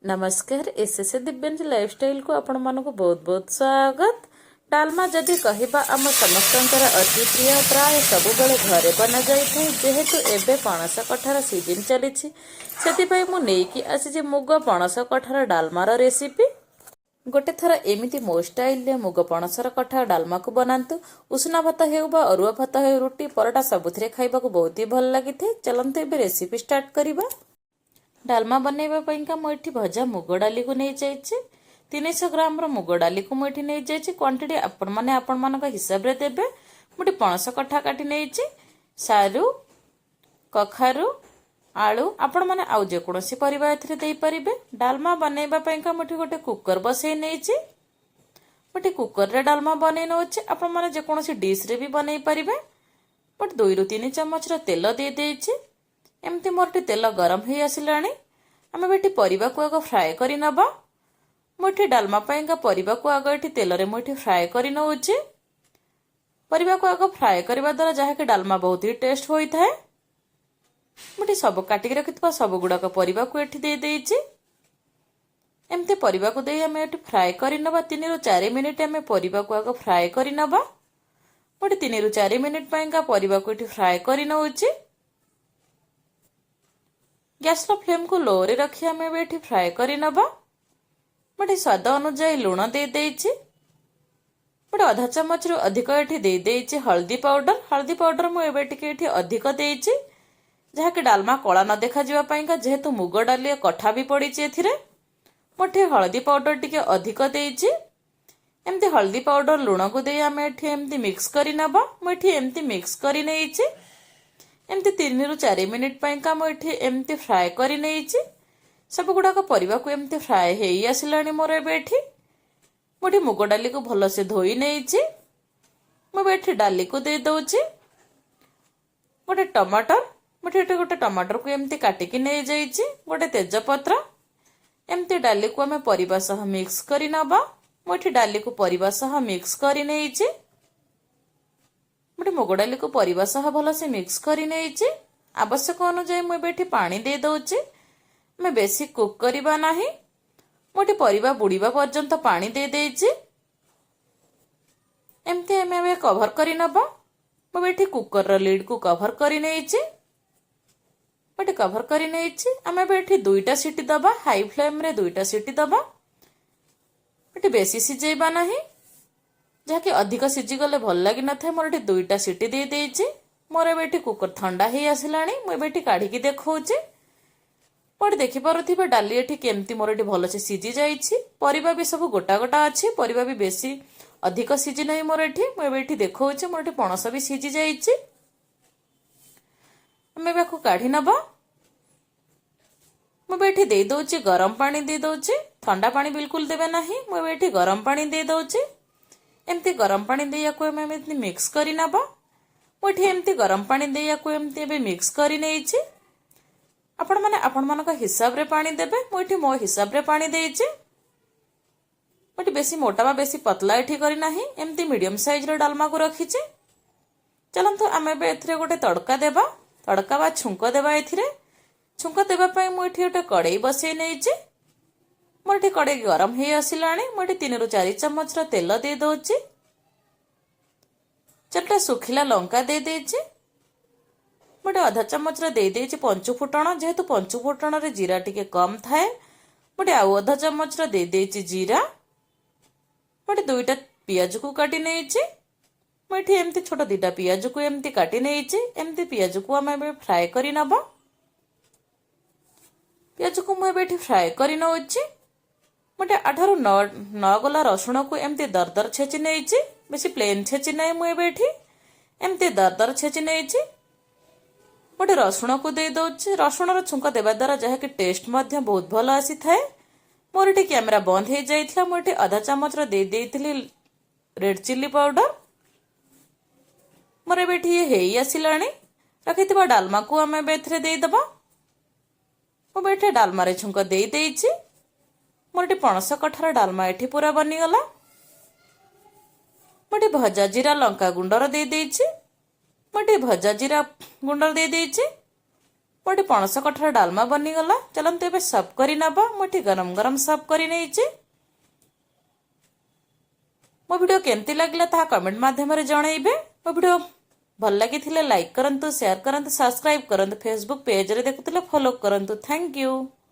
नमस्कार S Divyansh lifestyle को आपण मानक बहुत बहुत स्वागत। डालमा जदि कहवा आम समस्तर अति प्रिय प्राय सब घरे बना जाए जेहेतु एबे पणस कठार सीजन चली मुझे आसी मुग पणस कठार डालमार रेसिपी। गोटे थर एमती मो स्टाइल मुग पणसर कठा डालमा को बनातु। उषुना भात हो अरुआ भात हो रुटी परोटा सबुथ खाइबा बहुत ही भल लगी थे। चलते ए रेसिपी स्टार्ट करवा। डालमा बनवाई मुझे भजा मुग डाली को नहीं जाइए 300 ग्राम मुग डाली को मुझे नहीं जाइए। क्वांटिटी आपण मैंने आपण हिसाब से देवे। मुझे पणस कठा काटी नहीं सारू कखारू आलू आपण मैंने आउ जेकोसी परिबा एथिरे देई परिबे। डालमा बनवाई मुझे गोटे कुकर बसई नहीं मुझे कुकर रे डालमा बन नौचे। आपण मैंने जेकोसी डिश रे भी बनई परिबे। मुझे 2 ରୁ 3 ଚାମଚ तेल दे देइछि। एमती मोर तेल गरम हो आसिलानी। आम बेटी परिबा को आग फ्राए करि नबा। मुठी डालमा पाइंका परिबा को आग एठी तेल रे मुठी फ्राए करि नउछि। परिबा को आग फ्राए करबा द्वारा जहा कि डालमा बहुत ही टेस्ट होई थाए। मुठी सब काटि रखितबा सब गुडा को परिबा को एठी दे देइछि। एमती परिबा को देई आम एठी फ्राए करि नबा। 3 ରୁ 4 मिनिट आम परिबा को आग फ्राए करि नबा। मुठी 3 ରୁ 4 मिनिट पाइंका परिबा को एठी फ्राए करि नउछि। गैस फ्लेम को लो रे रखी आम ये फ्राए करि नबा। मुझे स्वाद अनुजाई लुण दे देइछि। मुझे आधा चामच रु अधिक एठी दे देइछि हल्दी पाउडर। हल्दी पाउडर मुझे टिके अधिक देइछि जहा कि डालमा कला न देखा जिबा पाइंका जेहेतु मुग डाली कठा भी पड़ीछि एथिरे। मुठे हल्दी पाउडर टिके अधिक देइछि। एमती हल्दी पाउडर लुण को दे आम एठी एमती मिक्स करि नबा। मुठी एमती मिक्स करि नेइछि। एमती 3 ରୁ 4 मिनिट पाइंका मुझे एमती फ्राए करि नेइछि। सब गुड़ाक परिबा को एमती फ्राए हो आसिलानी। मोर एबे मुझे मुग डाली को भल से धोई नेइछि। मुझे डाली को दे दउछि। गोटे टमाटर मुझे गोटे टमाटर को एमती काटिकी नहीं जाइछि। गोटे तेजपत्र एमती डाली को आम परिबा सह मिक्स करि नबा। मुझे डाली को परिबा सह मिक्स करि नेइछि। मुझे मुग डाली को परिबा सह भल से मिक्स करि नेइछि। आवश्यक अनुसार मुझे पानी दे दउछि। मैं बेसी कुक करिबा नाही। मुझे परिबा बुड़ीबा पर्यंत पानी दे देइछि। एमती आम कभर करि नबा। मुझे कुकर रो लीड को कभर करि नेइछि। मुझे कभर करि नेइछि। आम एठी 2टा सीटी दबा। हाई फ्लेम रे 2टा सीटी दबा। मुझे बेसी सिझेबा नाही जहाँकि अधिक सीझीगले भल लगी न था। मोर 2टा सीटी दे देइछि। मोर एबे कुकर ठंडा ही आसिलानी। मुझे काढ़ी देखौछि। मोर देखि पारुथिबे डाली एठी केमती मोर भल से सीझी जाइछि। परिबा भी सब गोटा गोटा अछि। परिबा भी बेसी अधिक सीझी नहीं मोर एठी। मुझे देखौछि मोर पणस भी सीझी जाइछि। हम एबे को काढ़ी नबा। मुझे दे दउछि गरम पानी दे दउछि। ठंडा पानी बिल्कुल देबे नाही। मुझे गरम पानी दे दउछि। एमती गरम पानी देया को हम एमती मिक्स करि नबा। मुठी एमती गरम पानी देया को एमती एबे मिक्स करि नेइछि। आपण माने हिसाब रे पानी देबे। मुठी मो हिसाब रे पानी देइछि। मुठी बेसी मोटा बा बेसी पतला एठी करि नाही। एमती मीडियम साइज रो डालमा को रखिछि। चलंतु आमे एबे एथिरे गोटे तड़का देबा। तड़का बा छुंक देबा। एथिरे छुंक देबा पई मुठी ओटे कड़ाई बसई नेइछि। मोटे कड़े गरम हो आसिलानी। मुझे 3 ରୁ 4 ଚାମଚ तेल दे दउछि। 4टा सुखिला लंका दे देइछि। मुझे आधा चामच दे देइछि पंचु फुटण। जेहेतु पंचु फुटण रे जीरा टिके कम थाए मुझे आउ आधा चामच दे देइछि जीरा। मुझे 2टा पियाज को काटी नेइछि। मुझे एमती छोट 2टा पियाज को एमती काटी नेइछि। एमती पियाज को आम एबे फ्राए करि नबा। पियाज को मुझे एबे फ्राए करि नउछि। मुझे 8 ରୁ 9 गला रसुण को एमती दरदर छेची नेइछि। बेसी प्लेन छेची नहीं मुझे एमती दरदर छेची नेइछि। मुझे रसुण को दे दउछि। रसुण रो छुंक देबा द्वारा जहा कि टेस्ट मध्य बहुत भल आसी थाए। मोर एठी कैमरा बंद हो जाइथिला। मु एठी आधा चामच दे देइथिली रेड चिल्ली पाउडर। मोर एबे ये हेई आसिलानी। रखिथिबा डालमा को आम एबे एथिरे देई दबा। मु बेठे डालमा रे छुंक देई देइछि। मोर पणस कठार डालमा एठी पूरा बनीगला। मुझे भजा जीरा लंका गुंडर दे देइछि। मुझे भजा जीरा गुंडर दे देइछि। मोटी पणस कठार डालमा बनीगला। चलते एबे सर्व करी नबा। मुठी गरम गरम सर्व करी नहीं। मो वीडियो केमती लगला ता कमेंट माध्यम रे जणाइबे। मो वीडियो भल लगी लाइक करंतु, शेयर करंतु, सब्सक्राइब करंतु, फेसबुक पेज रे देखुतले फॉलो करंतु। Thank you.